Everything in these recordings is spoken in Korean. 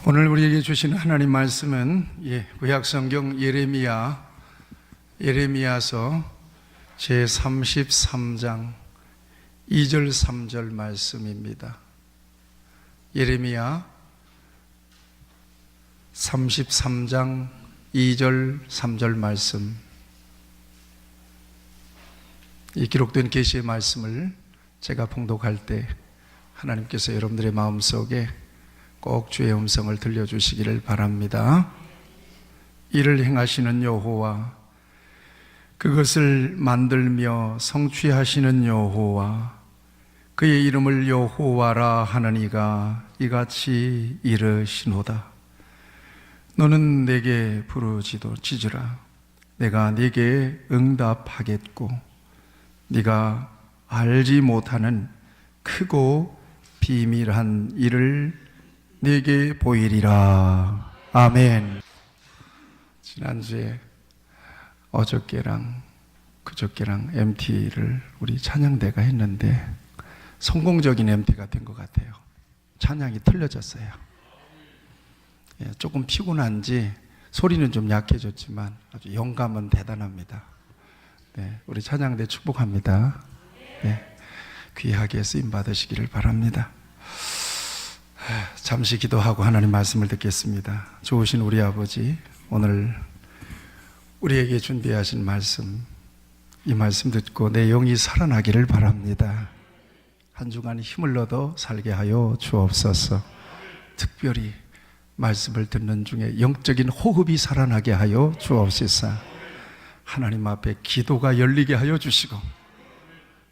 오늘 우리에게 주시는 하나님 말씀은 구약성경 예레미야서 제33장 2절 3절 말씀입니다. 예레미야 33장 2절 3절 말씀, 이 기록된 계시의 말씀을 제가 봉독할 때 하나님께서 여러분들의 마음속에 꼭 주의 음성을 들려주시기를 바랍니다. 이를 행하시는 여호와, 그것을 만들며 성취하시는 여호와, 그의 이름을 여호와라 하는 이가 이같이 이르시노다. 너는 내게 부르짖으라. 내가 네게 응답하겠고 네가 알지 못하는 크고 비밀한 일을 네게 보이리라. 아멘. 지난주에 어저께랑 그저께랑 MT를 우리 찬양대가 했는데 성공적인 MT가 된 것 같아요. 찬양이 틀려졌어요. 조금 피곤한지 소리는 좀 약해졌지만 아주 영감은 대단합니다. 우리 찬양대 축복합니다. 귀하게 쓰임 받으시기를 바랍니다. 잠시 기도하고 하나님 말씀을 듣겠습니다. 좋으신 우리 아버지, 오늘 우리에게 준비하신 말씀, 이 말씀 듣고 내 영이 살아나기를 바랍니다. 한 주간 힘을 얻어 살게 하여 주옵소서. 특별히 말씀을 듣는 중에 영적인 호흡이 살아나게 하여 주옵소서. 하나님 앞에 기도가 열리게 하여 주시고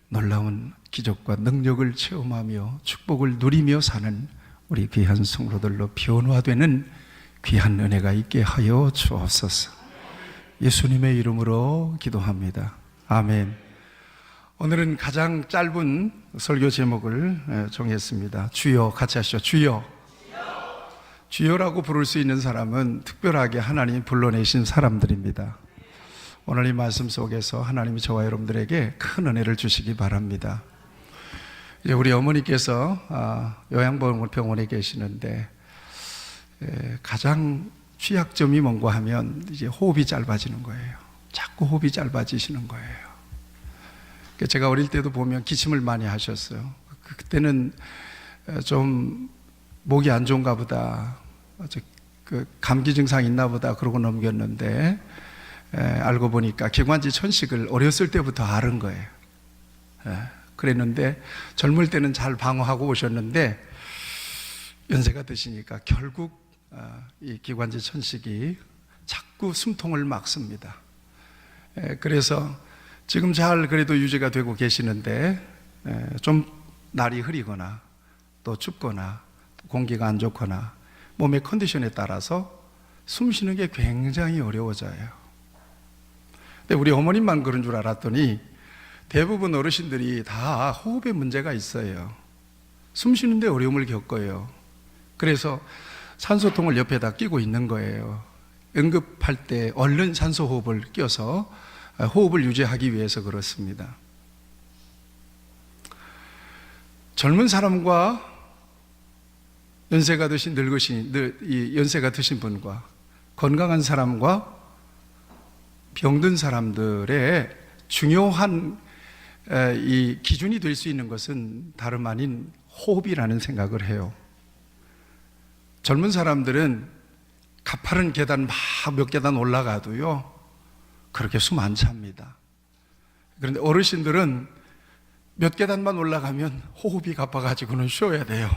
놀라운 기적과 능력을 체험하며 축복을 누리며 사는 우리 귀한 성도들로 변화되는 귀한 은혜가 있게 하여 주옵소서. 예수님의 이름으로 기도합니다. 아멘. 오늘은 가장 짧은 설교 제목을 정했습니다. 주여, 같이 하시죠. 주여. 주여라고 부를 수 있는 사람은 특별하게 하나님이 불러내신 사람들입니다. 오늘 이 말씀 속에서 하나님이 저와 여러분들에게 큰 은혜를 주시기 바랍니다. 이제 우리 어머니께서 요양병원에 계시는데 가장 취약점이 뭔가 하면 이제 호흡이 짧아지는 거예요. 자꾸 호흡이 짧아지시는 거예요. 제가 어릴 때도 보면 기침을 많이 하셨어요. 그때는 좀 목이 안 좋은가 보다, 감기 증상이 있나 보다 그러고 넘겼는데 알고 보니까 기관지 천식을 어렸을 때부터 앓은 거예요. 그랬는데 젊을 때는 잘 방어하고 오셨는데 연세가 드시니까 결국 이 기관지 천식이 자꾸 숨통을 막습니다. 그래서 지금 잘 그래도 유지가 되고 계시는데 좀 날이 흐리거나 또 춥거나 공기가 안 좋거나 몸의 컨디션에 따라서 숨 쉬는 게 굉장히 어려워져요. 근데 우리 어머님만 그런 줄 알았더니 대부분 어르신들이 다 호흡에 문제가 있어요. 숨 쉬는데 어려움을 겪어요. 그래서 산소통을 옆에다 끼고 있는 거예요. 응급할 때 얼른 산소호흡을 껴서 호흡을 유지하기 위해서 그렇습니다. 젊은 사람과 연세가 드신 연세가 드신 분과 건강한 사람과 병든 사람들의 중요한 이 기준이 될 수 있는 것은 다름 아닌 호흡이라는 생각을 해요. 젊은 사람들은 가파른 계단 몇 계단 올라가도요 그렇게 숨 안 찹니다. 그런데 어르신들은 몇 계단만 올라가면 호흡이 가빠가지고는 쉬어야 돼요.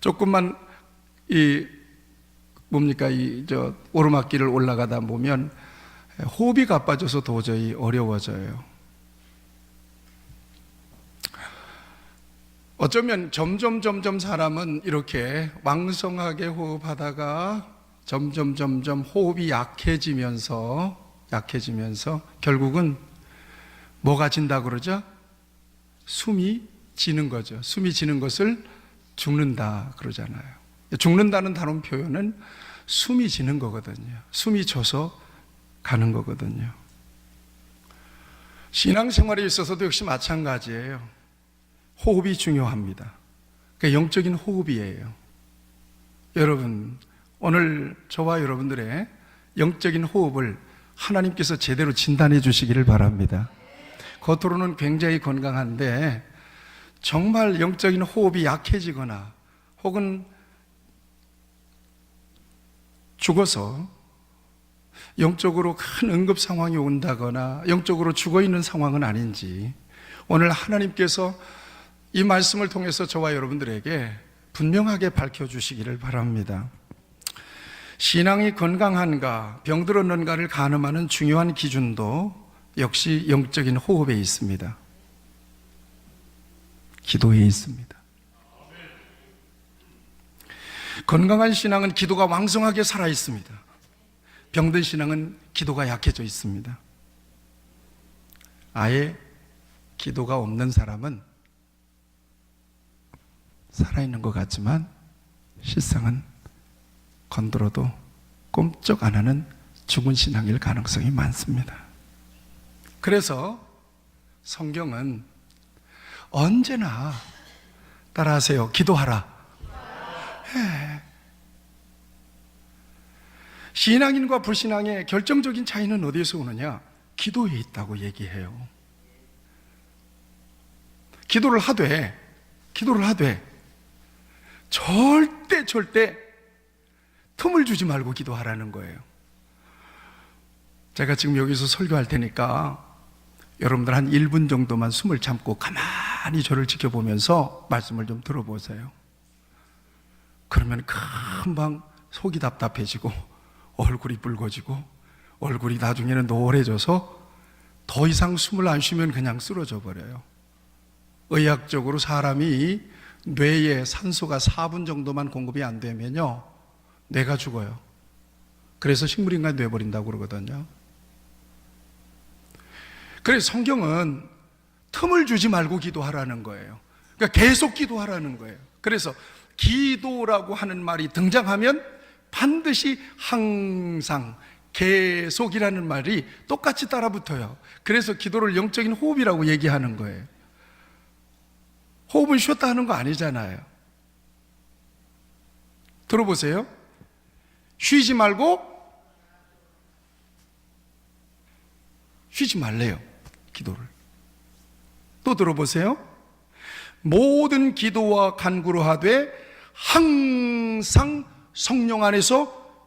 조금만 오르막길을 올라가다 보면 호흡이 가빠져서 도저히 어려워져요. 어쩌면 점점 사람은 이렇게 왕성하게 호흡하다가 점점 호흡이 약해지면서 결국은 뭐가 진다고 그러죠? 숨이 지는 거죠. 숨이 지는 것을 죽는다 그러잖아요. 죽는다는 다른 표현은 숨이 지는 거거든요. 숨이 져서 가는 거거든요. 신앙생활에 있어서도 역시 마찬가지예요. 호흡이 중요합니다. 그러니까 영적인 호흡이에요. 여러분, 오늘 저와 여러분들의 영적인 호흡을 하나님께서 제대로 진단해 주시기를 바랍니다. 겉으로는 굉장히 건강한데 정말 영적인 호흡이 약해지거나 혹은 죽어서 영적으로 큰 응급 상황이 온다거나 영적으로 죽어 있는 상황은 아닌지 오늘 하나님께서 이 말씀을 통해서 저와 여러분들에게 분명하게 밝혀주시기를 바랍니다. 신앙이 건강한가 병들었는가를 가늠하는 중요한 기준도 역시 영적인 호흡에 있습니다. 기도에 있습니다. 건강한 신앙은 기도가 왕성하게 살아 있습니다. 병든 신앙은 기도가 약해져 있습니다. 아예 기도가 없는 사람은 살아있는 것 같지만 실상은 건드려도 꼼짝 안 하는 죽은 신앙일 가능성이 많습니다. 그래서 성경은 언제나 따라하세요. 기도하라. 네. 신앙인과 불신앙의 결정적인 차이는 어디에서 오느냐? 기도에 있다고 얘기해요. 기도를 하되 절대 틈을 주지 말고 기도하라는 거예요. 제가 지금 여기서 설교할 테니까 여러분들 한 1분 정도만 숨을 참고 가만히 저를 지켜보면서 말씀을 좀 들어보세요. 그러면 금방 속이 답답해지고 얼굴이 붉어지고 얼굴이 나중에는 노래져서 더 이상 숨을 안 쉬면 그냥 쓰러져 버려요. 의학적으로 사람이 뇌에 산소가 4분 정도만 공급이 안 되면요 뇌가 죽어요. 그래서 식물인간이 돼버린다고 그러거든요. 그래서 성경은 틈을 주지 말고 기도하라는 거예요. 그러니까 계속 기도하라는 거예요. 그래서 기도라고 하는 말이 등장하면 반드시 항상 계속이라는 말이 똑같이 따라붙어요. 그래서 기도를 영적인 호흡이라고 얘기하는 거예요. 호흡은 쉬었다 하는 거 아니잖아요. 들어보세요. 쉬지 말래요. 기도를. 또 들어보세요. 모든 기도와 간구로 하되 항상 성령 안에서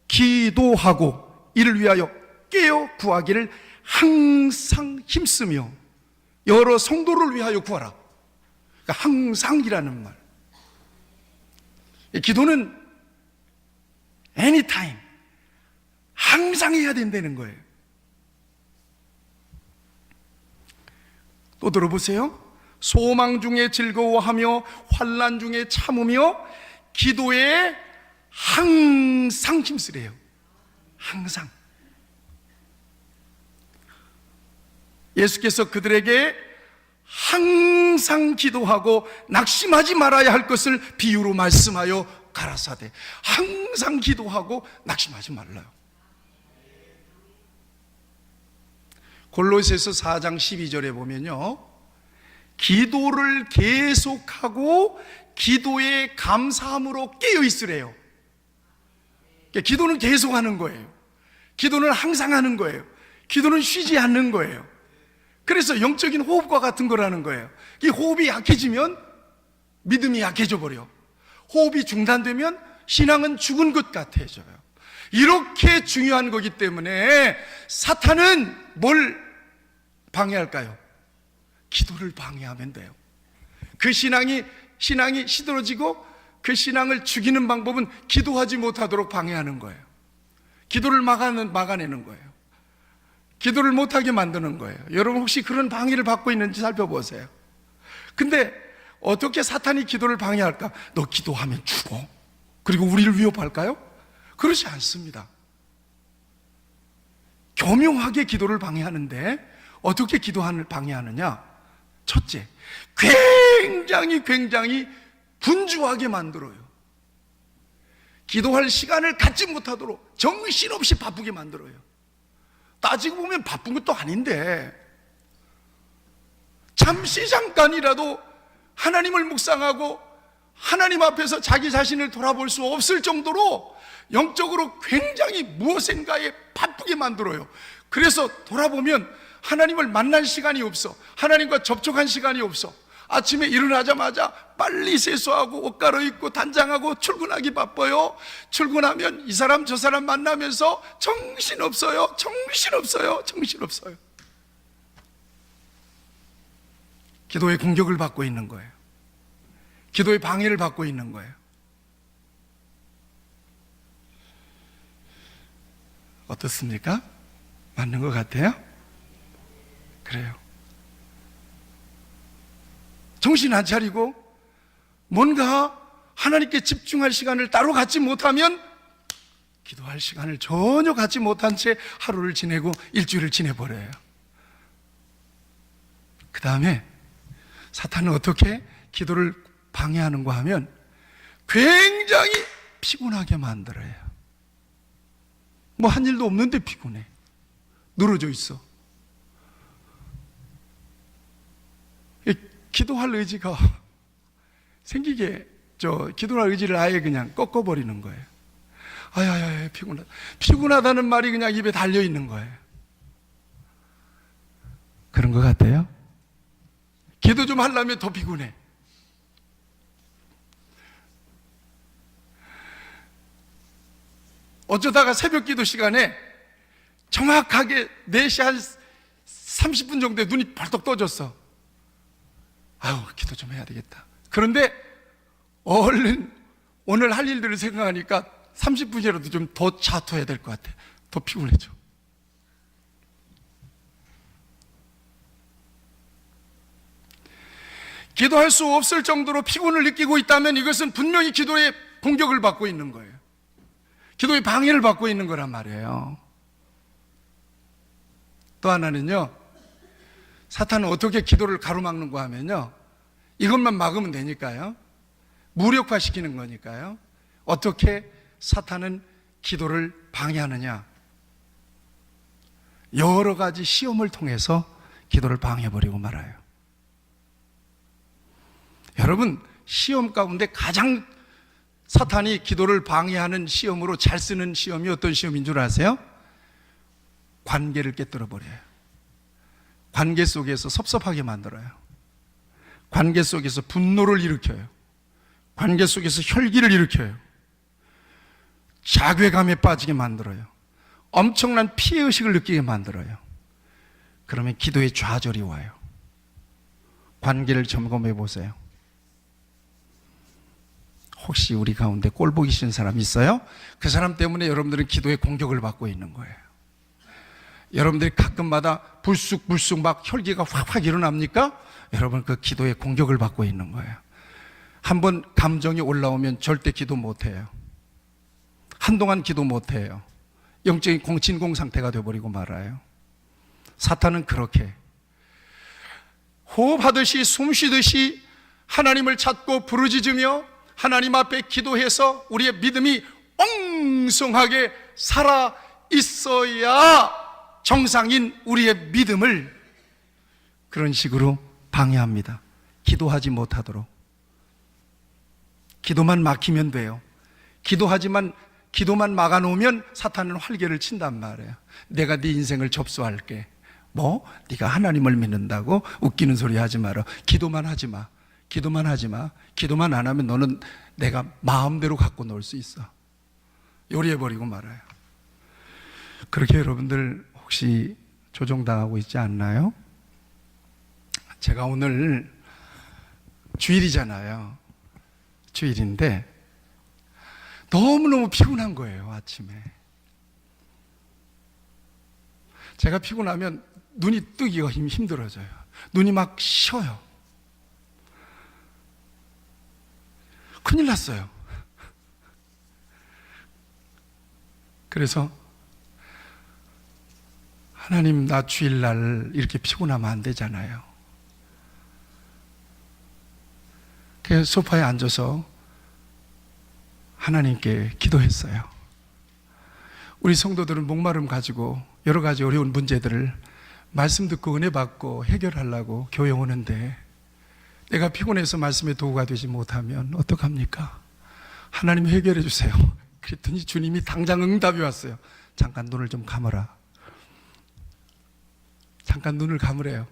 기도하고 이를 위하여 깨어 구하기를 항상 힘쓰며 여러 성도를 위하여 구하라. 그러니까 항상이라는 말. 기도는 anytime, 항상 해야 된다는 거예요. 또 들어보세요. 소망 중에 즐거워하며 환난 중에 참으며 기도에 항상 힘쓰래요. 항상. 예수께서 그들에게 항상 기도하고 낙심하지 말아야 할 것을 비유로 말씀하여 가라사대. 항상 기도하고 낙심하지 말라요. 골로새서 4장 12절에 보면요, 기도를 계속하고 기도에 감사함으로 깨어 있으래요. 기도는 계속하는 거예요. 기도는 항상 하는 거예요. 기도는 쉬지 않는 거예요. 그래서 영적인 호흡과 같은 거라는 거예요. 이 호흡이 약해지면 믿음이 약해져 버려. 호흡이 중단되면 신앙은 죽은 것 같아져요. 이렇게 중요한 거기 때문에 사탄은 뭘 방해할까요? 기도를 방해하면 돼요. 그 신앙이 시들어지고 그 신앙을 죽이는 방법은 기도하지 못하도록 방해하는 거예요. 기도를 막아내는 거예요. 기도를 못하게 만드는 거예요. 여러분 혹시 그런 방해를 받고 있는지 살펴보세요. 근데 어떻게 사탄이 기도를 방해할까? 너 기도하면 죽어. 그리고 우리를 위협할까요? 그렇지 않습니다. 교묘하게 기도를 방해하는데 어떻게 기도를 방해하느냐? 첫째, 굉장히 분주하게 만들어요. 기도할 시간을 갖지 못하도록 정신없이 바쁘게 만들어요. 따지고 보면 바쁜 것도 아닌데 잠깐이라도 하나님을 묵상하고 하나님 앞에서 자기 자신을 돌아볼 수 없을 정도로 영적으로 굉장히 무엇인가에 바쁘게 만들어요. 그래서 돌아보면 하나님을 만날 시간이 없어. 하나님과 접촉한 시간이 없어. 아침에 일어나자마자 빨리 세수하고 옷 갈아입고 단장하고 출근하기 바빠요. 출근하면 이 사람 저 사람 만나면서 정신없어요. 정신없어요. 정신없어요. 기도의 공격을 받고 있는 거예요. 기도의 방해를 받고 있는 거예요. 어떻습니까? 맞는 것 같아요? 그래요. 정신 안 차리고 뭔가 하나님께 집중할 시간을 따로 갖지 못하면 기도할 시간을 전혀 갖지 못한 채 하루를 지내고 일주일을 지내버려요. 그 다음에 사탄은 어떻게 기도를 방해하는가 하면 굉장히 피곤하게 만들어요. 뭐 한 일도 없는데 피곤해. 늘어져 있어. 기도할 의지가 생기게 기도할 의지를 아예 그냥 꺾어버리는 거예요. 아야야 피곤하다. 피곤하다는 말이 그냥 입에 달려 있는 거예요. 그런 것 같아요? 기도 좀 하려면 더 피곤해. 어쩌다가 새벽 기도 시간에 정확하게 4시 한 30분 정도에 눈이 벌떡 떠졌어. 아유, 기도 좀 해야 되겠다. 그런데 얼른 오늘 할 일들을 생각하니까 30분이라도 좀 더 자투해야 될 것 같아. 더 피곤해져. 기도할 수 없을 정도로 피곤을 느끼고 있다면 이것은 분명히 기도의 공격을 받고 있는 거예요. 기도의 방해를 받고 있는 거란 말이에요. 또 하나는요, 사탄은 어떻게 기도를 가로막는가 하면요, 이것만 막으면 되니까요, 무력화시키는 거니까요. 어떻게 사탄은 기도를 방해하느냐? 여러 가지 시험을 통해서 기도를 방해해버리고 말아요. 여러분, 시험 가운데 가장 사탄이 기도를 방해하는 시험으로 잘 쓰는 시험이 어떤 시험인 줄 아세요? 관계를 깨뜨려 버려요. 관계 속에서 섭섭하게 만들어요. 관계 속에서 분노를 일으켜요. 관계 속에서 혈기를 일으켜요. 자괴감에 빠지게 만들어요. 엄청난 피해의식을 느끼게 만들어요. 그러면 기도에 좌절이 와요. 관계를 점검해 보세요. 혹시 우리 가운데 꼴 보기 싫은 사람 있어요? 그 사람 때문에 여러분들은 기도의 공격을 받고 있는 거예요. 여러분들이 가끔마다 불쑥 막 혈기가 확 일어납니까? 여러분, 그 기도의 공격을 받고 있는 거예요. 한번 감정이 올라오면 절대 기도 못해요. 한동안 기도 못해요. 영적인 진공 상태가 되어버리고 말아요. 사탄은 그렇게 호흡하듯이 숨쉬듯이 하나님을 찾고 부르짖으며 하나님 앞에 기도해서 우리의 믿음이 엉성하게 살아 있어야 정상인 우리의 믿음을 그런 식으로 방해합니다. 기도하지 못하도록. 기도만 막히면 돼요. 기도만 막아놓으면 사탄은 활개를 친단 말이에요. 내가 네 인생을 접수할게. 뭐? 네가 하나님을 믿는다고? 웃기는 소리 하지 마라. 기도만 하지 마. 기도만 하지 마. 기도만 안 하면 너는 내가 마음대로 갖고 놀 수 있어. 요리해버리고 말아요. 그렇게 여러분들 혹시 조종당하고 있지 않나요? 제가 오늘 주일이잖아요. 주일인데 너무너무 피곤한 거예요, 아침에. 제가 피곤하면 눈이 뜨기가 힘들어져요. 눈이 막 쉬어요. 큰일 났어요. 그래서 하나님, 나 주일날 이렇게 피곤하면 안 되잖아요. 그래서 소파에 앉아서 하나님께 기도했어요. 우리 성도들은 목마름 가지고 여러 가지 어려운 문제들을 말씀 듣고 은혜 받고 해결하려고 교회 오는데 내가 피곤해서 말씀에 도구가 되지 못하면 어떡합니까? 하나님 해결해 주세요. 그랬더니 주님이 당장 응답이 왔어요. 잠깐 눈을 좀 감으라. 잠깐 눈을 감으래요.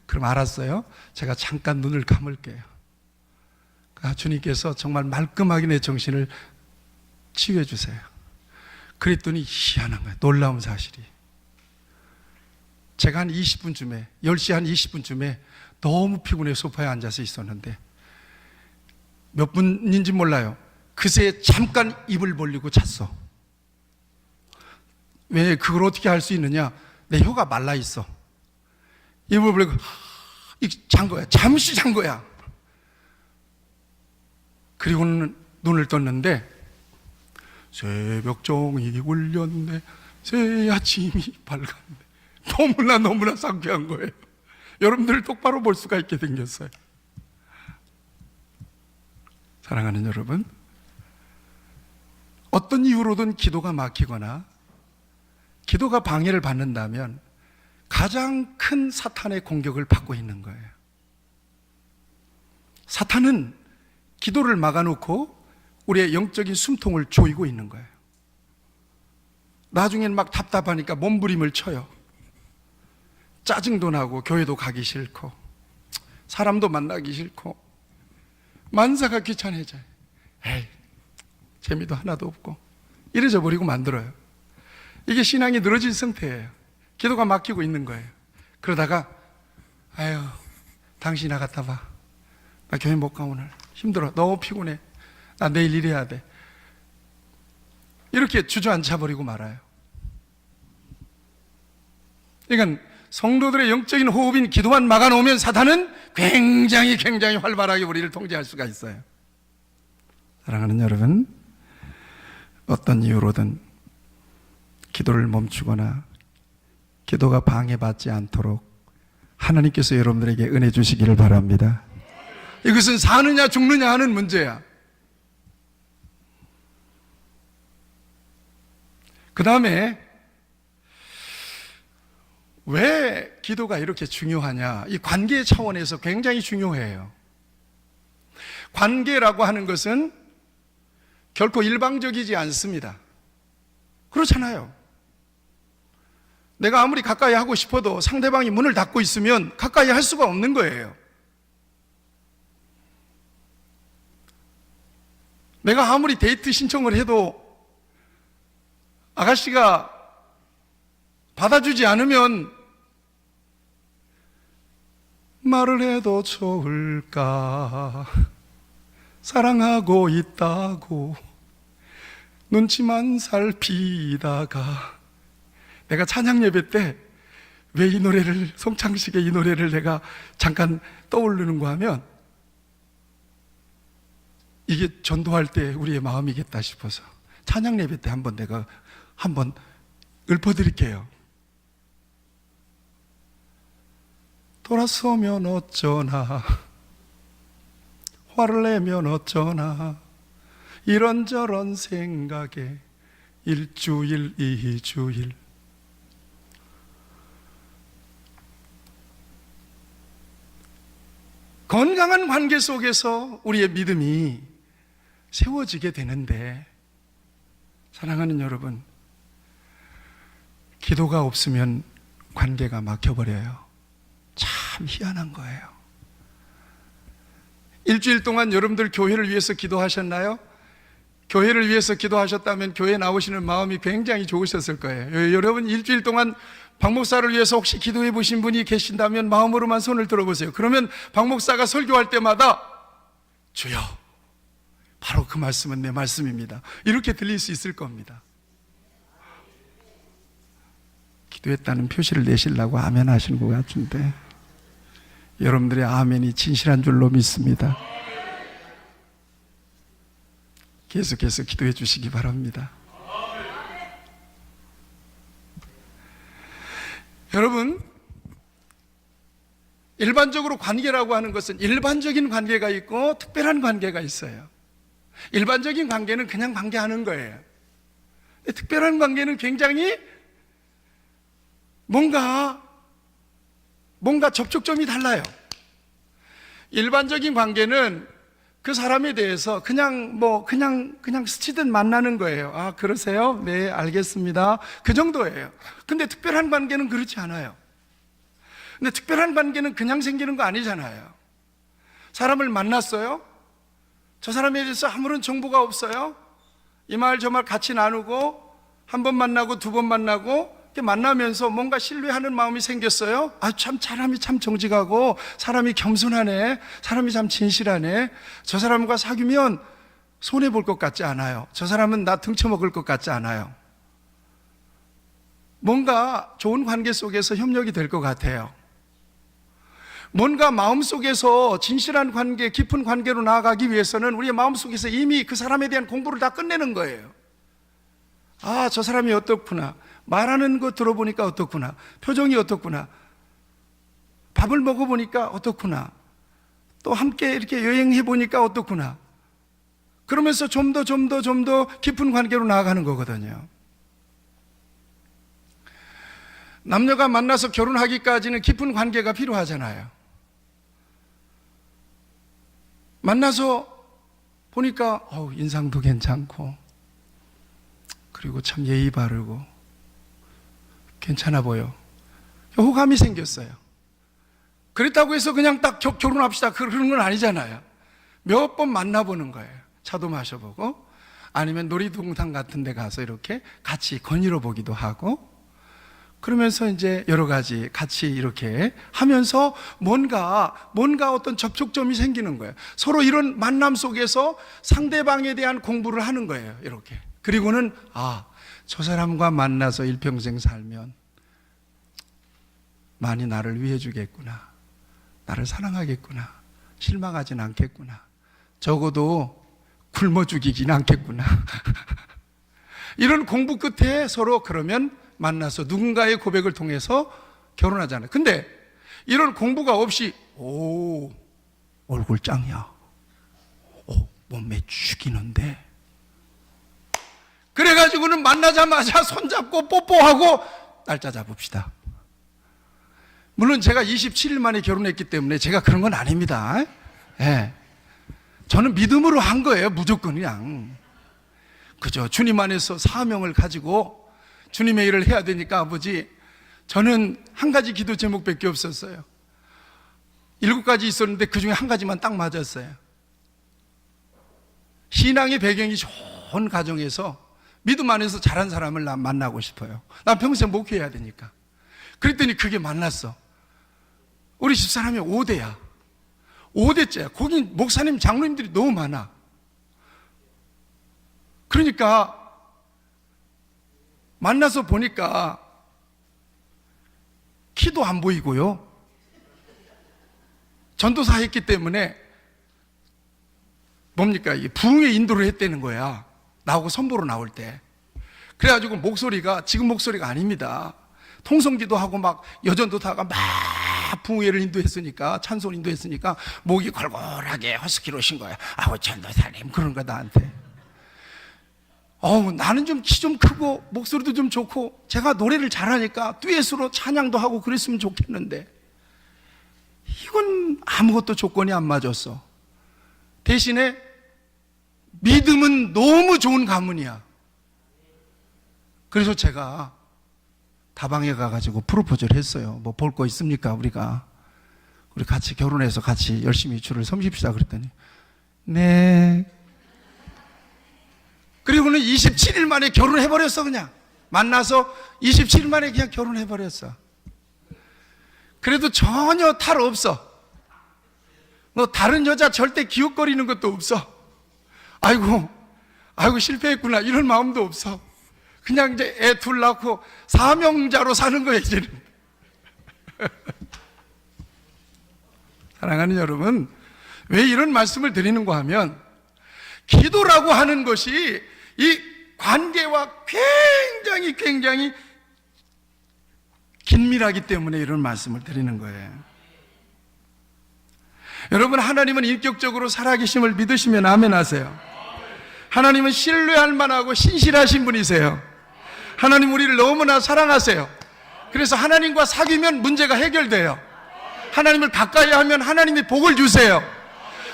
그럼 알았어요. 제가 잠깐 눈을 감을게요. 주님께서 정말 말끔하게 내 정신을 치유해 주세요. 그랬더니 희한한 거예요. 놀라운 사실이. 제가 한 20분쯤에 10시 한 20분쯤에 너무 피곤해 소파에 앉아서 있었는데 몇 분인지 몰라요. 그새 잠깐 입을 벌리고 잤어. 왜 그걸 어떻게 할 수 있느냐? 내 혀가 말라 있어. 입을 벌리고 잔 거야. 잠시 잔 거야. 그리고는 눈을 떴는데 새벽 종이 울렸네, 새 아침이 밝았네. 너무나 상쾌한 거예요. 여러분들 똑바로 볼 수가 있게 생겼어요. 사랑하는 여러분, 어떤 이유로든 기도가 막히거나 기도가 방해를 받는다면 가장 큰 사탄의 공격을 받고 있는 거예요. 사탄은 기도를 막아놓고 우리의 영적인 숨통을 조이고 있는 거예요. 나중엔 막 답답하니까 몸부림을 쳐요. 짜증도 나고 교회도 가기 싫고 사람도 만나기 싫고 만사가 귀찮아져요. 에이, 재미도 하나도 없고 이래져 버리고 만들어요. 이게 신앙이 늘어진 상태예요. 기도가 막히고 있는 거예요. 그러다가 아유, 당신 나갔다 봐. 나 교회 못 가 오늘. 힘들어. 너무 피곤해. 나 내일 일해야 돼. 이렇게 주저앉아 버리고 말아요. 그러니까 성도들의 영적인 호흡인 기도만 막아놓으면 사탄은 굉장히 활발하게 우리를 통제할 수가 있어요. 사랑하는 여러분, 어떤 이유로든 기도를 멈추거나 기도가 방해받지 않도록 하나님께서 여러분들에게 은혜 주시기를 바랍니다. 이것은 사느냐 죽느냐 하는 문제야. 그 다음에 왜 기도가 이렇게 중요하냐? 이 관계 차원에서 굉장히 중요해요. 관계라고 하는 것은 결코 일방적이지 않습니다. 그렇잖아요. 내가 아무리 가까이 하고 싶어도 상대방이 문을 닫고 있으면 가까이 할 수가 없는 거예요. 내가 아무리 데이트 신청을 해도 아가씨가 받아주지 않으면 말을 해도 좋을까, 사랑하고 있다고 눈치만 살피다가 내가 찬양 예배 때 왜 이 노래를, 송창식의 이 노래를 내가 잠깐 떠오르는가 하면 이게 전도할 때 우리의 마음이겠다 싶어서 찬양 예배 때 내가 한번 읊어드릴게요. 돌아서면 어쩌나, 화를 내면 어쩌나, 이런저런 생각에 일주일 이주일 건강한 관계 속에서 우리의 믿음이 세워지게 되는데, 사랑하는 여러분, 기도가 없으면 관계가 막혀버려요. 참 희한한 거예요. 일주일 동안 여러분들 교회를 위해서 기도하셨나요? 교회를 위해서 기도하셨다면 교회에 나오시는 마음이 굉장히 좋으셨을 거예요. 여러분 일주일 동안 박 목사를 위해서 혹시 기도해 보신 분이 계신다면 마음으로만 손을 들어보세요. 그러면 박 목사가 설교할 때마다 주여, 바로 그 말씀은 내 말씀입니다, 이렇게 들릴 수 있을 겁니다. 기도했다는 표시를 내시려고 아멘 하시는 것 같은데 여러분들의 아멘이 진실한 줄로 믿습니다. 계속해서 기도해 주시기 바랍니다. 여러분, 일반적으로 관계라고 하는 것은 일반적인 관계가 있고 특별한 관계가 있어요. 일반적인 관계는 그냥 관계하는 거예요. 특별한 관계는 굉장히 뭔가 접촉점이 달라요. 일반적인 관계는 그 사람에 대해서 그냥 스치듯 만나는 거예요. 아, 그러세요? 네, 알겠습니다. 그 정도예요. 근데 특별한 관계는 그렇지 않아요. 근데 특별한 관계는 그냥 생기는 거 아니잖아요. 사람을 만났어요? 저 사람에 대해서 아무런 정보가 없어요? 이 말 저 말 같이 나누고 한 번 만나고 두 번 만나고 이렇게 만나면서 뭔가 신뢰하는 마음이 생겼어요. 아, 참 사람이 참 정직하고 사람이 겸손하네, 사람이 참 진실하네, 저 사람과 사귀면 손해볼 것 같지 않아요. 저 사람은 나 등쳐먹을 것 같지 않아요. 뭔가 좋은 관계 속에서 협력이 될 것 같아요. 뭔가 마음속에서 진실한 관계, 깊은 관계로 나아가기 위해서는 우리의 마음속에서 이미 그 사람에 대한 공부를 다 끝내는 거예요. 아, 저 사람이 어떻구나, 말하는 거 들어보니까 어떻구나, 표정이 어떻구나, 밥을 먹어보니까 어떻구나, 또 함께 이렇게 여행해 보니까 어떻구나. 그러면서 좀 더 깊은 관계로 나아가는 거거든요. 남녀가 만나서 결혼하기까지는 깊은 관계가 필요하잖아요. 만나서 보니까 인상도 괜찮고, 그리고 참 예의 바르고 괜찮아 보여. 호감이 생겼어요. 그렇다고 해서 그냥 딱 결혼합시다 그러는 건 아니잖아요. 몇 번 만나보는 거예요. 차도 마셔보고, 아니면 놀이동산 같은 데 가서 이렇게 같이 거닐어 보기도 하고, 그러면서 이제 여러 가지 같이 이렇게 하면서 뭔가 어떤 접촉점이 생기는 거예요. 서로 이런 만남 속에서 상대방에 대한 공부를 하는 거예요. 이렇게. 그리고는 저 사람과 만나서 일평생 살면 많이 나를 위해 주겠구나, 나를 사랑하겠구나, 실망하진 않겠구나, 적어도 굶어 죽이진 않겠구나. 이런 공부 끝에 서로 그러면 만나서 누군가의 고백을 통해서 결혼하잖아요. 근데 이런 공부가 없이 얼굴 짱이야, 몸매 죽이는데, 그래가지고는 만나자마자 손잡고 뽀뽀하고 날짜 잡읍시다. 물론 제가 27일 만에 결혼했기 때문에 제가 그런 건 아닙니다. 예. 저는 믿음으로 한 거예요. 무조건 그냥. 그죠. 주님 안에서 사명을 가지고 주님의 일을 해야 되니까, 아버지, 저는 한 가지 기도 제목밖에 없었어요. 7가지 있었는데 그 중에 한 가지만 딱 맞았어요. 신앙의 배경이 좋은 가정에서 믿음 안에서 자란 사람을 난 만나고 싶어요. 난 평생 목회해야 되니까. 그랬더니 그게 만났어. 우리 집사람이 5대야. 5대째야. 거기 목사님, 장로님들이 너무 많아. 그러니까 만나서 보니까 키도 안 보이고요. 전도사 했기 때문에 뭡니까? 부흥의 인도를 했다는 거야. 나하고 선보러 나올 때. 그래가지고 목소리가 지금 목소리가 아닙니다. 통성기도 하고 막 여전도 다가 막 부흥회를 인도했으니까, 찬송 인도했으니까 목이 걸걸하게 허스키로 오신 거야. 아우, 전도사님, 그런 거 나한테. 나는 좀 키 좀 크고 목소리도 좀 좋고 제가 노래를 잘하니까 듀엣으로 찬양도 하고 그랬으면 좋겠는데, 이건 아무것도 조건이 안 맞았어. 대신에 믿음은 너무 좋은 가문이야. 그래서 제가 다방에 가가지고 프로포즈를 했어요. 뭐 볼 거 있습니까? 우리 같이 결혼해서 같이 열심히 주를 섬깁시다 그랬더니 네. 그리고는 27일 만에 결혼해버렸어. 그냥 만나서 27일 만에 그냥 결혼해버렸어. 그래도 전혀 탈 없어. 너 다른 여자 절대 기웃거리는 것도 없어. 아이고 실패했구나 이런 마음도 없어. 그냥 이제 애 둘 낳고 사명자로 사는 거예요 이제는. 사랑하는 여러분, 왜 이런 말씀을 드리는가 하면, 기도라고 하는 것이 이 관계와 굉장히 긴밀하기 때문에 이런 말씀을 드리는 거예요. 여러분, 하나님은 인격적으로 살아계심을 믿으시면 아멘 하세요. 하나님은 신뢰할 만하고 신실하신 분이세요. 하나님 우리를 너무나 사랑하세요. 그래서 하나님과 사귀면 문제가 해결돼요. 하나님을 가까이 하면 하나님이 복을 주세요.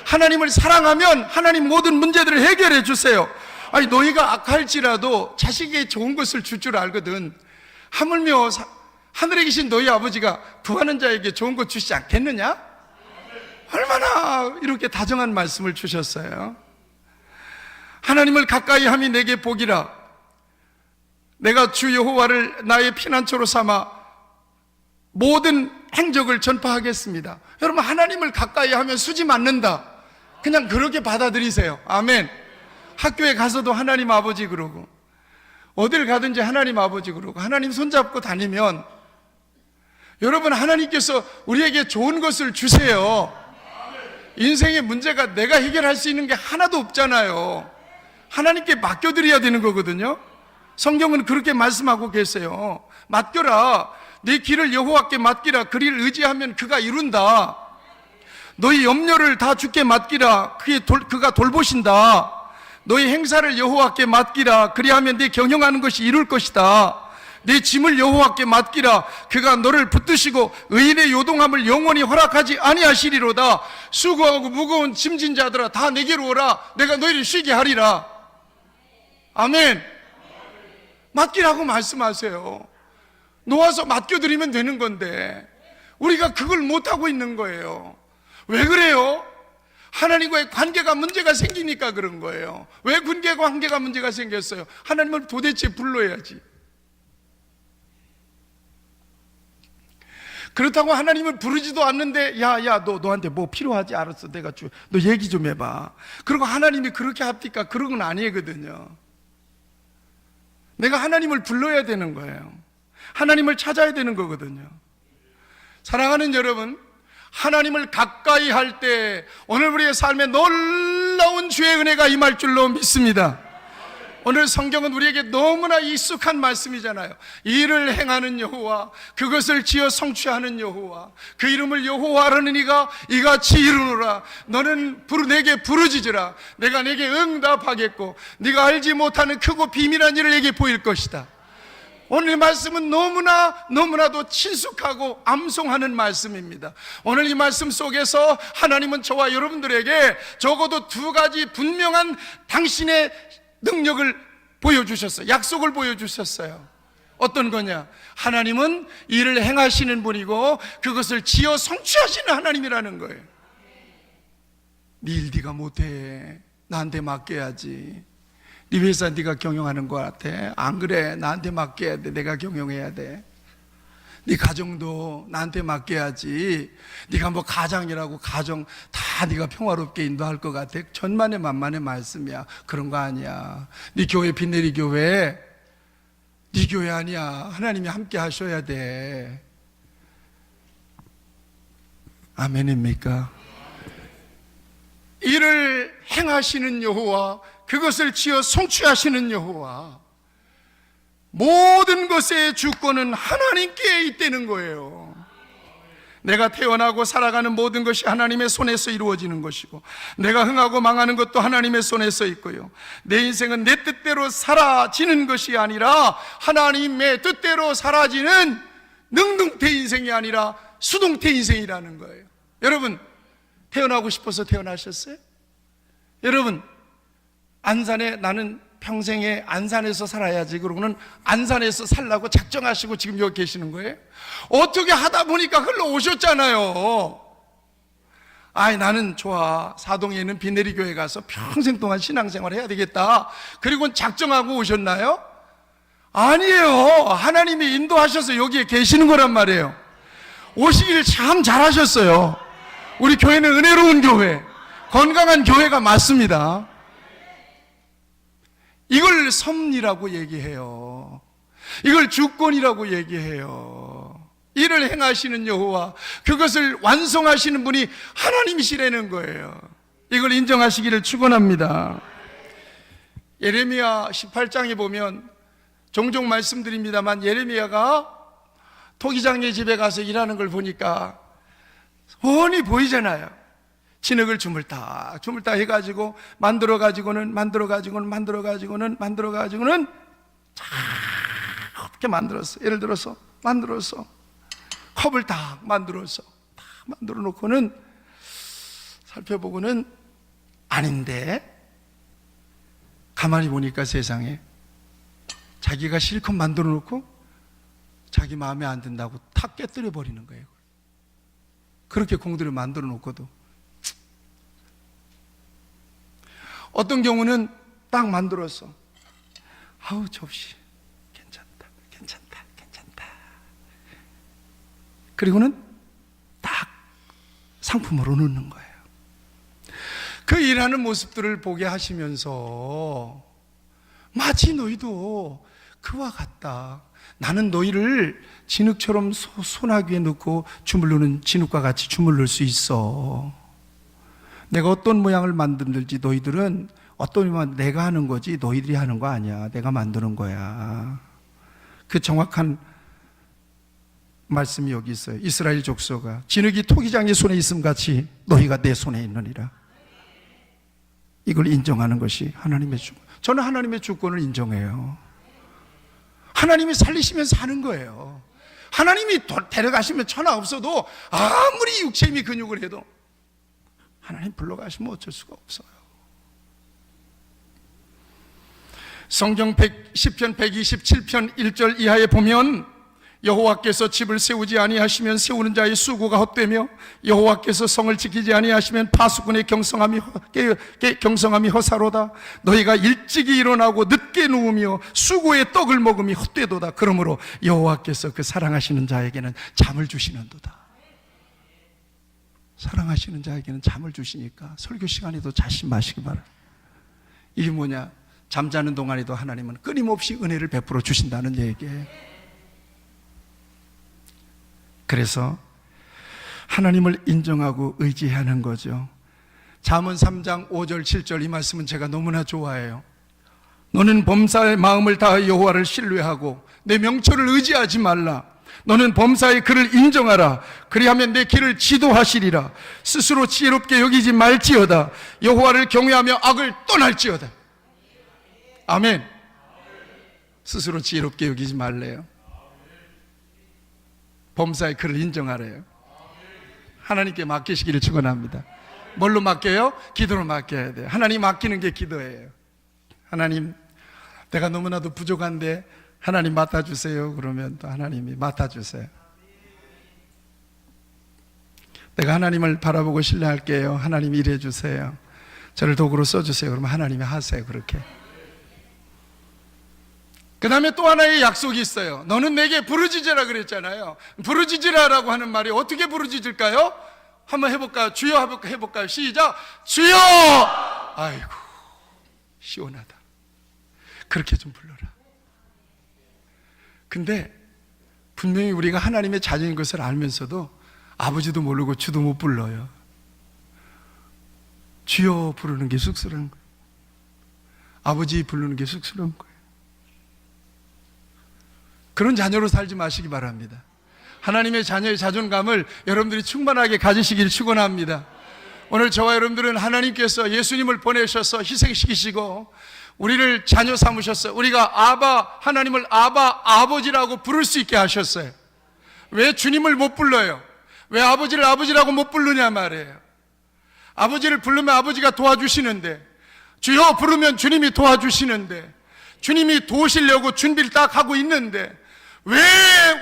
하나님을 사랑하면 하나님 모든 문제들을 해결해 주세요. 아니, 너희가 악할지라도 자식에게 좋은 것을 줄 줄 알거든. 하물며 하늘에 계신 너희 아버지가 구하는 자에게 좋은 것 주시지 않겠느냐? 얼마나 이렇게 다정한 말씀을 주셨어요. 하나님을 가까이 함이 내게 복이라. 내가 주 여호와를 나의 피난처로 삼아 모든 행적을 전파하겠습니다. 여러분, 하나님을 가까이 하면 수지 맞는다. 그냥 그렇게 받아들이세요. 아멘. 학교에 가서도 하나님 아버지 그러고, 어딜 가든지 하나님 아버지 그러고, 하나님 손잡고 다니면 여러분, 하나님께서 우리에게 좋은 것을 주세요. 인생의 문제가 내가 해결할 수 있는 게 하나도 없잖아요. 하나님께 맡겨드려야 되는 거거든요. 성경은 그렇게 말씀하고 계세요. 맡겨라. 네 길을 여호와께 맡기라. 그를 의지하면 그가 이룬다. 너희 염려를 다 주께 맡기라. 그가 돌보신다. 너희 행사를 여호와께 맡기라. 그리하면 네 경영하는 것이 이룰 것이다. 네 짐을 여호와께 맡기라. 그가 너를 붙드시고 의인의 요동함을 영원히 허락하지 아니하시리로다. 수고하고 무거운 짐진 자들아, 다 내게로 오라. 내가 너희를 쉬게 하리라. 아멘. 맡기라고 말씀하세요. 놓아서 맡겨드리면 되는 건데 우리가 그걸 못하고 있는 거예요. 왜 그래요? 하나님과의 관계가 문제가 생기니까 그런 거예요. 왜 관계가 문제가 생겼어요? 하나님을 도대체 불러야지. 그렇다고 하나님을 부르지도 않는데, 야, 너한테 뭐 필요하지? 알았어, 내가 너 얘기 좀 해봐. 그리고 하나님이 그렇게 합니까? 그런 건 아니거든요. 내가 하나님을 불러야 되는 거예요. 하나님을 찾아야 되는 거거든요. 사랑하는 여러분, 하나님을 가까이 할 때 오늘 우리의 삶에 놀라운 주의 은혜가 임할 줄로 믿습니다. 오늘 성경은 우리에게 너무나 익숙한 말씀이잖아요. 일을 행하는 여호와, 그것을 지어 성취하는 여호와, 그 이름을 여호와라는 이가 이같이 이루노라. 너는 내게 부르짖으라. 내가 내게 응답하겠고 네가 알지 못하는 크고 비밀한 일을 내게 보일 것이다. 오늘 이 말씀은 너무나도 친숙하고 암송하는 말씀입니다. 오늘 이 말씀 속에서 하나님은 저와 여러분들에게 적어도 두 가지 분명한 당신의 능력을 보여주셨어요. 약속을 보여주셨어요. 어떤 거냐? 하나님은 일을 행하시는 분이고 그것을 지어 성취하시는 하나님이라는 거예요. 네 일 네가 못해. 나한테 맡겨야지. 네 회사 네가 경영하는 것 같아. 안 그래. 나한테 맡겨야 돼. 내가 경영해야 돼. 네 가정도 나한테 맡겨야지. 네가 뭐 가장이라고 가정 다 네가 평화롭게 인도할 것 같아. 천만의 만만의 말씀이야. 그런 거 아니야. 네 교회 빈내리 교회, 네 교회 아니야. 하나님이 함께 하셔야 돼. 아멘입니까? 일을 행하시는 여호와, 그것을 지어 성취하시는 여호와, 모든 것의 주권은 하나님께 있다는 거예요. 내가 태어나고 살아가는 모든 것이 하나님의 손에서 이루어지는 것이고, 내가 흥하고 망하는 것도 하나님의 손에서 있고요, 내 인생은 내 뜻대로 사라지는 것이 아니라 하나님의 뜻대로 사라지는 능동태 인생이 아니라 수동태 인생이라는 거예요. 여러분, 태어나고 싶어서 태어나셨어요? 여러분, 안산에 나는 평생에 안산에서 살아야지 그러고는 안산에서 살라고 작정하시고 지금 여기 계시는 거예요? 어떻게 하다 보니까 흘러오셨잖아요. 아이, 나는 좋아. 사동에 있는 비내리 교회 가서 평생 동안 신앙생활 해야 되겠다. 그리고 작정하고 오셨나요? 아니에요. 하나님이 인도하셔서 여기에 계시는 거란 말이에요. 오시길 참 잘하셨어요. 우리 교회는 은혜로운 교회, 건강한 교회가 맞습니다. 이걸 섭리라고 얘기해요. 이걸 주권이라고 얘기해요. 일을 행하시는 여호와, 그것을 완성하시는 분이 하나님이시라는 거예요. 이걸 인정하시기를 축원합니다. 예레미야 18장에 보면 종종 말씀드립니다만, 예레미야가 토기장의 집에 가서 일하는 걸 보니까 훤히 보이잖아요. 진흙을 주물딱 해가지고 만들어가지고는 이렇게 만들었어. 예를 들어서 컵을 딱 만들어서 딱 만들어 놓고는 살펴보고는 아닌데, 가만히 보니까 세상에 자기가 실컷 만들어 놓고 자기 마음에 안 든다고 탁 깨뜨려 버리는 거예요. 그렇게 공들여 만들어 놓고도. 어떤 경우는 딱 만들어서 아우 접시 괜찮다 괜찮다 괜찮다, 그리고는 딱 상품으로 넣는 거예요. 그 일하는 모습들을 보게 하시면서 마치 너희도 그와 같다, 나는 너희를 진흙처럼 소나기에 넣고 주물르는 진흙과 같이 주물를 수 있어. 내가 어떤 모양을 만들든지 너희들은 어떤 모양, 내가 하는 거지 너희들이 하는 거 아니야. 내가 만드는 거야. 그 정확한 말씀이 여기 있어요. 이스라엘 족속아, 진흙이 토기장의 손에 있음 같이 너희가 내 손에 있느니라. 이걸 인정하는 것이 하나님의 주권. 저는 하나님의 주권을 인정해요. 하나님이 살리시면 사는 거예요. 하나님이 데려가시면 천하 없어도 아무리 육체미 근육을 해도 하나님 불러가시면 어쩔 수가 없어요. 성경 10편 127편 1절 이하에 보면 여호와께서 집을 세우지 아니하시면 세우는 자의 수고가 헛되며 여호와께서 성을 지키지 아니하시면 파수꾼의 경성함이 허사로다. 너희가 일찍이 일어나고 늦게 누우며 수고의 떡을 먹음이 헛되도다. 그러므로 여호와께서 그 사랑하시는 자에게는 잠을 주시는도다. 사랑하시는 자에게는 잠을 주시니까 설교 시간에도 자신 마시기 바랍니다. 이게 뭐냐? 잠자는 동안에도 하나님은 끊임없이 은혜를 베풀어 주신다는 얘기예요. 그래서 하나님을 인정하고 의지하는 거죠. 잠언 3장 5절 7절 이 말씀은 제가 너무나 좋아해요. 너는 범사의 마음을 다하여 여호와를 신뢰하고 내 명철을 의지하지 말라. 너는 범사의 그를 인정하라. 그리하면 내 길을 지도하시리라. 스스로 지혜롭게 여기지 말지어다. 여호와를 경외하며 악을 떠날지어다. 아멘. 스스로 지혜롭게 여기지 말래요. 범사의 그를 인정하래요. 하나님께 맡기시기를 축원합니다. 뭘로 맡겨요? 기도로 맡겨야 돼요. 하나님 맡기는 게 기도예요. 하나님, 내가 너무나도 부족한데 하나님 맡아주세요. 그러면 또 하나님이 맡아주세요. 내가 하나님을 바라보고 신뢰할게요. 하나님 일해주세요. 저를 도구로 써주세요. 그러면 하나님이 하세요. 그렇게. 그 다음에 또 하나의 약속이 있어요. 너는 내게 부르짖으라 그랬잖아요. 부르짖으라라고 하는 말이 어떻게 부르짖을까요? 한번 해볼까요? 주여 해볼까요? 시작. 주여! 아이고, 시원하다. 그렇게 좀 불러라. 근데 분명히 우리가 하나님의 자녀인 것을 알면서도 아버지도 모르고 주도 못 불러요. 주여 부르는 게 쑥스러운 거예요. 아버지 부르는 게 쑥스러운 거예요. 그런 자녀로 살지 마시기 바랍니다. 하나님의 자녀의 자존감을 여러분들이 충만하게 가지시길 축원합니다. 오늘 저와 여러분들은 하나님께서 예수님을 보내셔서 희생시키시고 우리를 자녀 삼으셨어요. 우리가 하나님을 아버지라고 부를 수 있게 하셨어요. 왜 주님을 못 불러요? 왜 아버지를 아버지라고 못 부르냐 말이에요. 아버지를 부르면 아버지가 도와주시는데, 주여 부르면 주님이 도와주시는데, 주님이 도우시려고 준비를 딱 하고 있는데 왜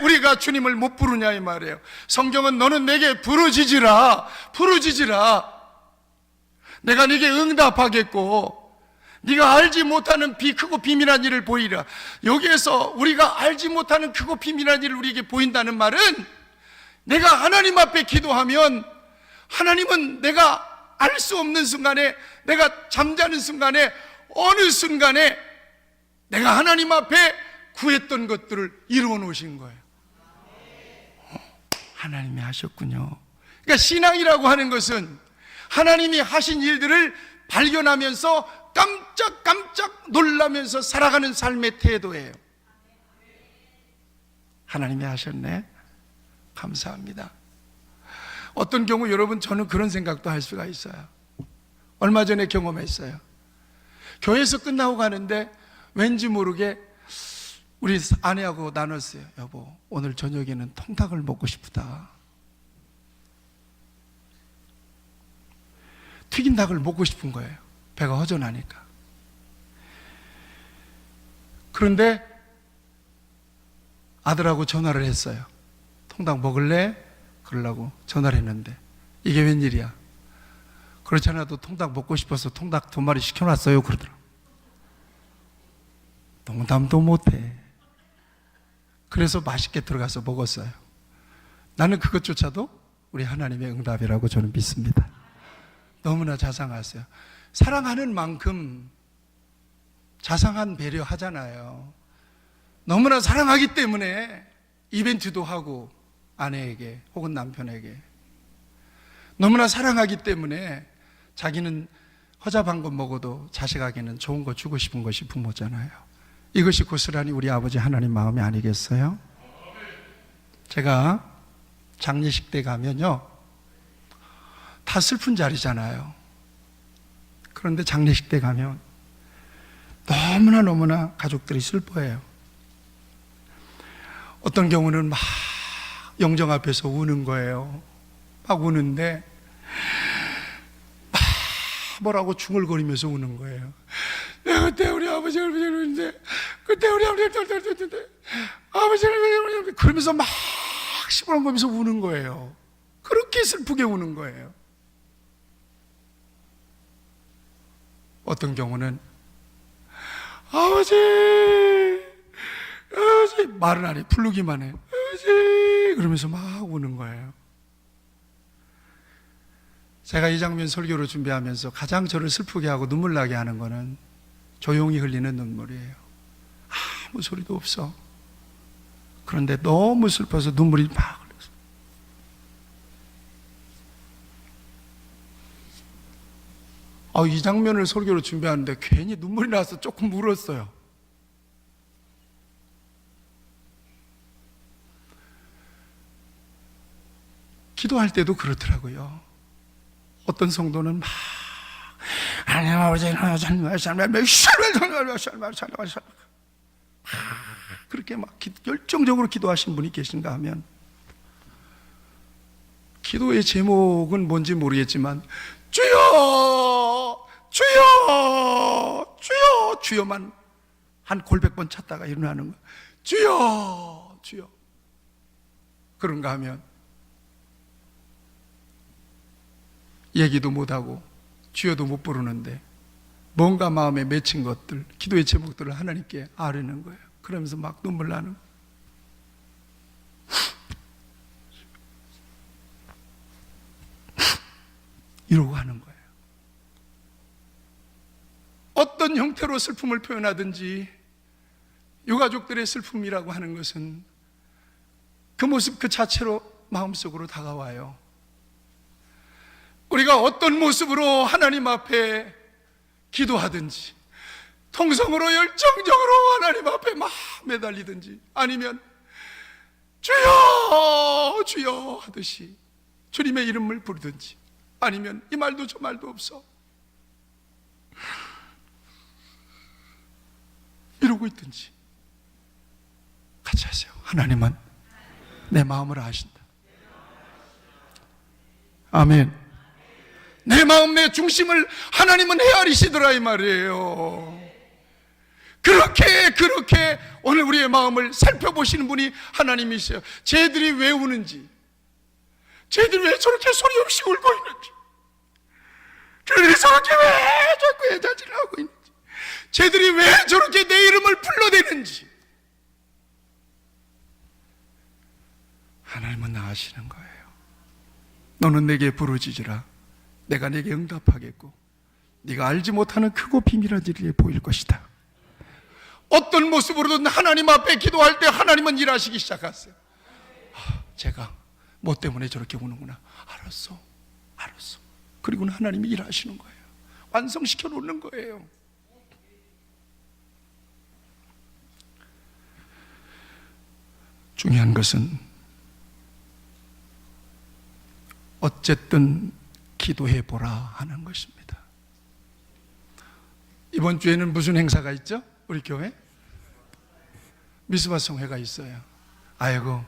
우리가 주님을 못 부르냐 이 말이에요. 성경은 너는 내게 부르짖으라. 내가 네게 응답하겠고 네가 알지 못하는 크고 비밀한 일을 보이라. 여기에서 우리가 알지 못하는 크고 비밀한 일을 우리에게 보인다는 말은, 내가 하나님 앞에 기도하면 하나님은 내가 알 수 없는 순간에, 내가 잠자는 순간에, 어느 순간에 내가 하나님 앞에 구했던 것들을 이루어 놓으신 거예요. 하나님이 하셨군요. 그러니까 신앙이라고 하는 것은 하나님이 하신 일들을 발견하면서 깜짝 놀라면서 살아가는 삶의 태도예요. 하나님이 하셨네, 감사합니다. 어떤 경우 여러분, 저는 그런 생각도 할 수가 있어요. 얼마 전에 경험했어요. 교회에서 끝나고 가는데 왠지 모르게 우리 아내하고 나눴어요. 여보, 오늘 저녁에는 통닭을 먹고 싶다. 튀긴 닭을 먹고 싶은 거예요. 배가 허전하니까. 그런데 아들하고 전화를 했어요. 통닭 먹을래? 그러려고 전화를 했는데 이게 웬일이야. 그렇지 않아도 통닭 먹고 싶어서 통닭 2마리 시켜놨어요. 그러더라고. 농담도 못해. 그래서 맛있게 들어가서 먹었어요. 나는 그것조차도 우리 하나님의 응답이라고 저는 믿습니다. 너무나 자상하세요. 사랑하는 만큼 자상한 배려 하잖아요. 너무나 사랑하기 때문에 이벤트도 하고 아내에게 혹은 남편에게 너무나 사랑하기 때문에 자기는 허잡한 것 먹어도 자식에게는 좋은 거 주고 싶은 것이 부모잖아요. 이것이 고스란히 우리 아버지 하나님 마음이 아니겠어요? 제가 장례식 때 가면요 다 슬픈 자리잖아요. 그런데 장례식 때 가면 너무나 가족들이 슬퍼해요. 어떤 경우는 막 영정 앞에서 우는 거예요. 막 우는데 막 뭐라고 중얼거리면서 우는 거예요. 내가 그때 우리 아버지를 그랬는데 그때 우리 아버지를 그러면서 막 시부렁거리면서 우는 거예요. 그렇게 슬프게 우는 거예요. 어떤 경우는 아버지 말은 안 해. 부르기만 해. 아버지 그러면서 막 우는 거예요. 제가 이 장면 설교를 준비하면서 가장 저를 슬프게 하고 눈물 나게 하는 거는 조용히 흘리는 눈물이에요. 아무 소리도 없어. 그런데 너무 슬퍼서 눈물이 막 흘렸어요. 이 장면을 설교로 준비하는데 괜히 눈물이 나서 조금 울었어요. 기도할 때도 그렇더라고요. 어떤 성도는 막 하나님 아버지 그렇게 막 열정적으로 기도하신 분이 계신가 하면 기도의 제목은 뭔지 모르겠지만 주여 주여 주여 주여만 한 골백 번 찾다가 일어나는 거. 주여 주여. 그런가 하면 얘기도 못하고 주여도 못 부르는데 뭔가 마음에 맺힌 것들, 기도의 제목들을 하나님께 아뢰는 거예요. 그러면서 막 눈물 나는 거예요. 이러고 하는 거예요. 어떤 형태로 슬픔을 표현하든지 유가족들의 슬픔이라고 하는 것은 그 모습 그 자체로 마음속으로 다가와요. 우리가 어떤 모습으로 하나님 앞에 기도하든지 통성으로 열정적으로 하나님 앞에 막 매달리든지 아니면 주여 주여 하듯이 주님의 이름을 부르든지 아니면 이 말도 저 말도 없어 이러고 있든지 같이 하세요. 하나님은 내 마음을 아신다. 아멘. 내 마음 내 중심을 하나님은 헤아리시더라 이 말이에요. 그렇게 오늘 우리의 마음을 살펴보시는 분이 하나님이세요. 쟤들이 왜 우는지, 쟤들이 왜 저렇게 소리 없이 울고 있는지, 쟤들이 저렇게 왜 자꾸 애자질을 하고 있는지, 쟤들이 왜 저렇게 내 이름을 불러대는지 하나님은 다 아시는 거예요. 너는 내게 부르짖으라 내가 내게 응답하겠고 네가 알지 못하는 크고 비밀한 일이 보일 것이다. 어떤 모습으로든 하나님 앞에 기도할 때 하나님은 일하시기 시작하세요. 제가 뭐 때문에 저렇게 우는구나. 알았어. 그리고는 하나님이 일하시는 거예요. 완성시켜 놓는 거예요. 중요한 것은 어쨌든 기도해 보라 하는 것입니다. 이번 주에는 무슨 행사가 있죠? 우리 교회 미스바 성회가 있어요. 아이고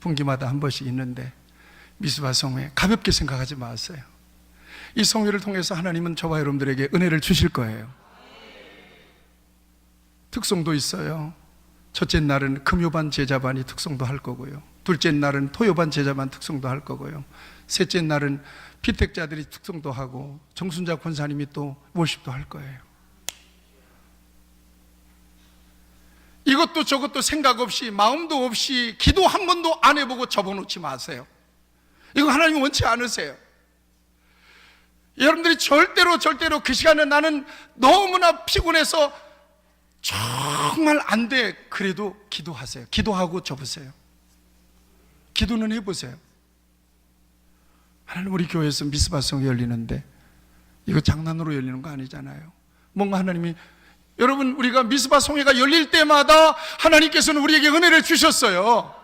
분기마다 한 번씩 있는데 미스바 성회 가볍게 생각하지 마세요. 이 성회를 통해서 하나님은 저와 여러분들에게 은혜를 주실 거예요. 특송도 있어요. 첫째 날은 금요반 제자반이 특송도 할 거고요, 둘째 날은 토요반 제자반 특송도 할 거고요, 셋째 날은 피택자들이 특송도 하고 정순자 권사님이 또 월십도 할 거예요. 이것도 저것도 생각 없이, 마음도 없이, 기도 한 번도 안 해보고 접어놓지 마세요. 이거 하나님 원치 않으세요. 여러분들이 절대로 그 시간에 나는 너무나 피곤해서 정말 안 돼, 그래도 기도하세요. 기도하고 접으세요. 기도는 해보세요. 하나님, 우리 교회에서 미스바송이 열리는데 이거 장난으로 열리는 거 아니잖아요. 뭔가 하나님이, 여러분, 우리가 미스바 송회가 열릴 때마다 하나님께서는 우리에게 은혜를 주셨어요.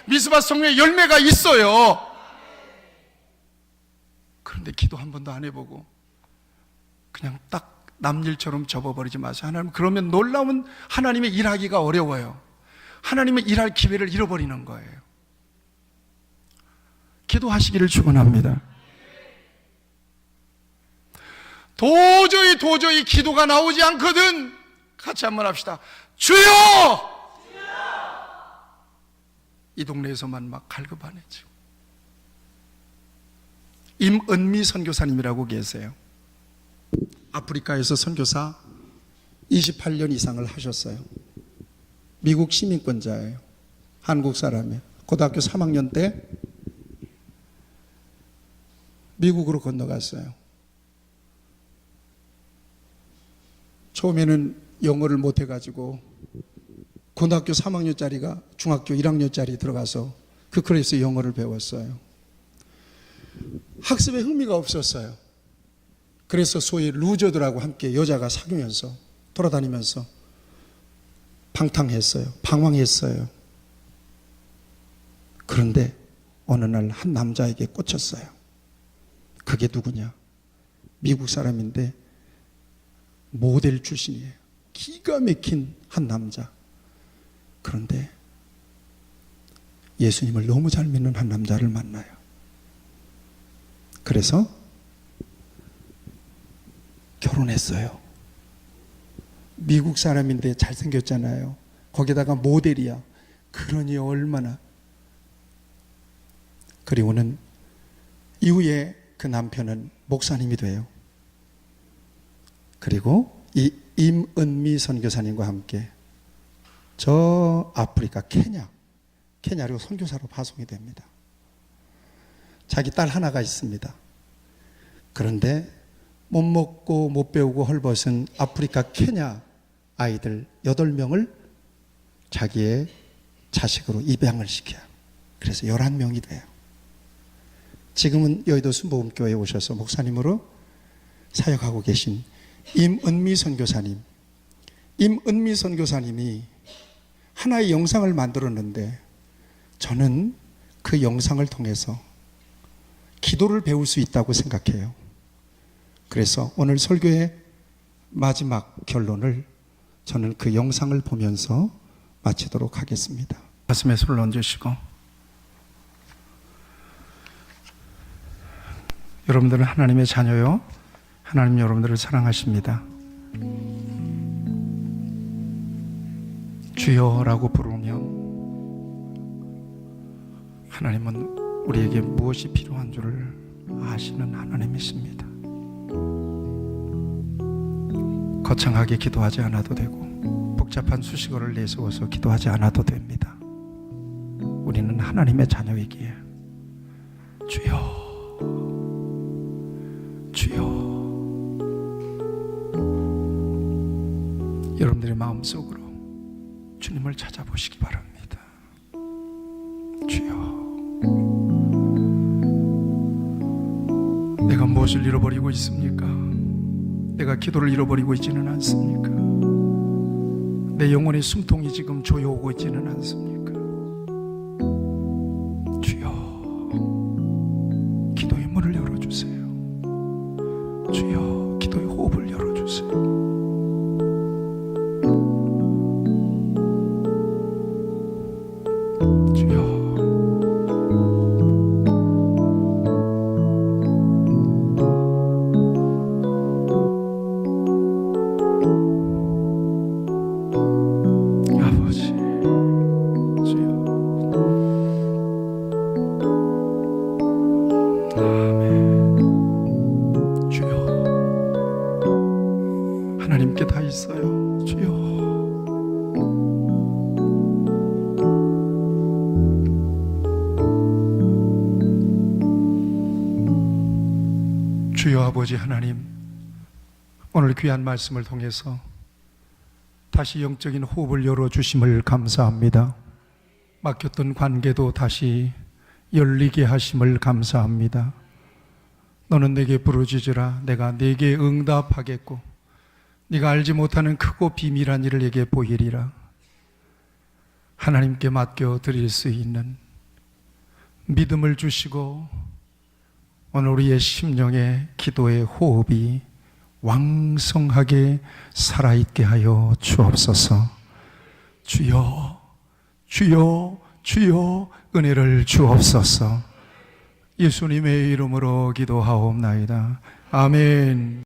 미스바 송회 열매가 있어요. 그런데 기도 한 번도 안 해보고 그냥 딱 남 일처럼 접어버리지 마세요. 하나님, 그러면 놀라운 하나님의 일하기가 어려워요. 하나님의 일할 기회를 잃어버리는 거예요. 기도하시기를 축원합니다. 도저히 기도가 나오지 않거든. 같이 한번 합시다. 주여! 이 동네에서만 막 갈급하네죠. 임은미 선교사님이라고 계세요. 아프리카에서 선교사 28년 이상을 하셨어요. 미국 시민권자예요. 한국 사람이에요. 고등학교 3학년 때 미국으로 건너갔어요. 처음에는 영어를 못해가지고 고등학교 3학년짜리가 중학교 1학년짜리 들어가서 그 클래스에 영어를 배웠어요. 학습에 흥미가 없었어요. 그래서 소위 루저들하고 함께 여자가 사귀면서 돌아다니면서 방탕했어요. 방황했어요. 그런데 어느 날 한 남자에게 꽂혔어요. 그게 누구냐? 미국 사람인데 모델 출신이에요. 기가 막힌 한 남자. 그런데 예수님을 너무 잘 믿는 한 남자를 만나요. 그래서 결혼했어요. 미국 사람인데 잘생겼잖아요. 거기다가 모델이야. 그러니 얼마나. 그리고는 이후에 그 남편은 목사님이 돼요. 그리고 이 임은미 선교사님과 함께 저 아프리카 케냐로 선교사로 파송이 됩니다. 자기 딸 하나가 있습니다. 그런데 못 먹고 못 배우고 헐벗은 아프리카 케냐 아이들 8명을 자기의 자식으로 입양을 시켜요. 그래서 11명이 돼요. 지금은 여의도 순복음교회에 오셔서 목사님으로 사역하고 계신 임은미 선교사님. 임은미 선교사님이 하나의 영상을 만들었는데 저는 그 영상을 통해서 기도를 배울 수 있다고 생각해요. 그래서 오늘 설교의 마지막 결론을 저는 그 영상을 보면서 마치도록 하겠습니다. 가슴에 손을 얹으시고, 여러분들은 하나님의 자녀요, 하나님 여러분들을 사랑하십니다. 주여라고 부르면 하나님은 우리에게 무엇이 필요한 줄을 아시는 하나님이십니다. 거창하게 기도하지 않아도 되고 복잡한 수식어를 내세워서 기도하지 않아도 됩니다. 우리는 하나님의 자녀이기에 주여, 주여, 여러분들의 마음속으로 주님을 찾아보시기 바랍니다. 주여, 내가 무엇을 잃어버리고 있습니까? 내가 기도를 잃어버리고 있지는 않습니까? 내 영혼의 숨통이 지금 조여오고 있지는 않습니까? 주여, 기도의 문을 열어주세요. 주여, 기도의 호흡을 열어주세요. 주여, 주여 아버지 하나님, 오늘 귀한 말씀을 통해서 다시 영적인 호흡을 열어주심을 감사합니다. 막혔던 관계도 다시 열리게 하심을 감사합니다. 너는 내게 부르짖으라 내가 네게 응답하겠고 네가 알지 못하는 크고 비밀한 일을 내게 보이리라. 하나님께 맡겨 드릴 수 있는 믿음을 주시고 오늘 우리의 심령의 기도의 호흡이 왕성하게 살아있게 하여 주옵소서. 주여 주여 주여 은혜를 주옵소서. 예수님의 이름으로 기도하옵나이다. 아멘.